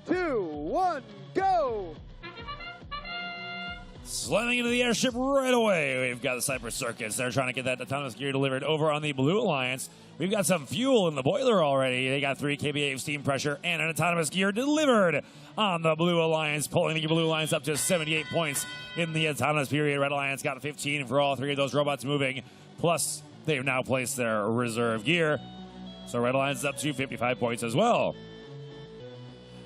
2, 1, go! Slamming into the airship right away. We've got the Cypress Circuits. They're trying to get that autonomous gear delivered over on the Blue Alliance. We've got some fuel in the boiler already. They got 3 kVA of steam pressure and an autonomous gear delivered on the Blue Alliance, pulling the Blue Alliance up to 78 points in the autonomous period. Red Alliance got 15 for all 3 of those robots moving. Plus, they've now placed their reserve gear. So Red Alliance is up to 55 points as well.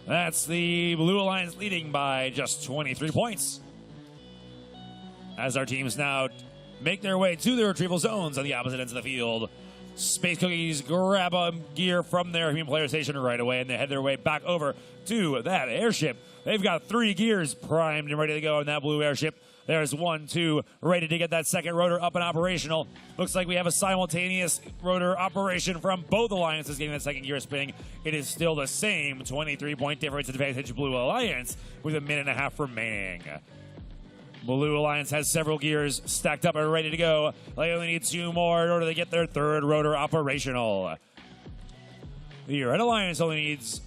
That's the Blue Alliance leading by just 23 points. As our teams now make their way to their retrieval zones on the opposite ends of the field. Space Cookies grab a gear from their human player station right away, and they head their way back over to that airship. They've got 3 gears primed and ready to go in that blue airship. There's 1, 2, ready to get that second rotor up and operational. Looks like we have a simultaneous rotor operation from both alliances getting that second gear spinning. It is still the same 23-point difference advantage Blue Alliance with a minute and a half remaining. Blue Alliance has several gears stacked up and ready to go. They only need 2 more in order to get their third rotor operational. The Red Alliance only needs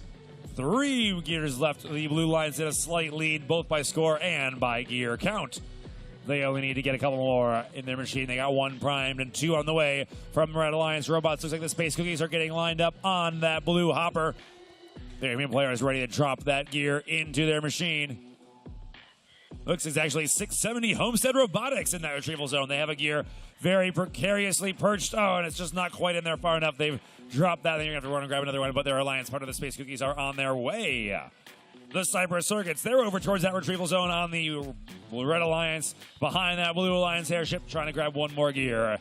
3 gears left. The Blue Alliance in a slight lead, both by score and by gear count. They only need to get a couple more in their machine. They got 1 primed and 2 on the way from Red Alliance robots. Looks like the Space Cookies are getting lined up on that blue hopper. Their human player is ready to drop that gear into their machine. Looks it's actually 670 Homestead Robotics in that retrieval zone. They have a gear very precariously perched. Oh, and it's just not quite in there far enough. They've dropped that, and you're going to have to run and grab another one, but their alliance part of the Space Cookies are on their way. The Cypress Circuits, they're over towards that retrieval zone on the Red Alliance, behind that Blue Alliance airship, trying to grab 1 more gear.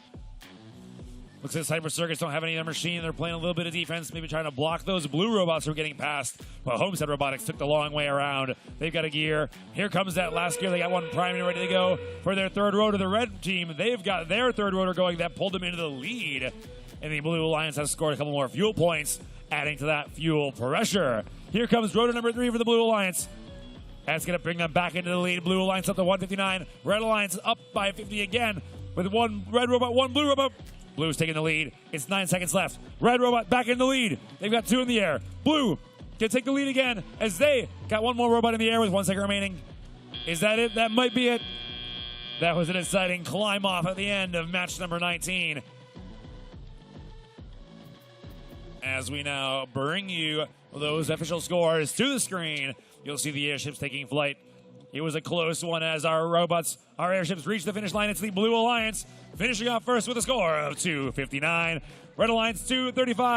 Looks like the Cypress Circuits don't have any in their machine. They're playing a little bit of defense, maybe trying to block those blue robots from getting past. But Homestead Robotics took the long way around. They've got a gear. Here comes that last gear. They got 1 primed and ready to go for their third rotor. The red team, they've got their third rotor going. That pulled them into the lead. And the Blue Alliance has scored a couple more fuel points, adding to that fuel pressure. Here comes rotor number 3 for the Blue Alliance. That's going to bring them back into the lead. Blue Alliance up to 159. Red Alliance up by 50 again with 1 red robot, 1 blue robot. Blue's taking the lead. It's 9 seconds left. Red robot back in the lead. They've got 2 in the air. Blue can take the lead again as they got 1 more robot in the air with 1 second remaining. Is that it? That might be it. That was an exciting climb off at the end of match number 19. As we now bring you those official scores to the screen, you'll see the airships taking flight. It was a close one as our airships reached the finish line. It's the Blue Alliance finishing off first with a score of 259. Red Alliance 235.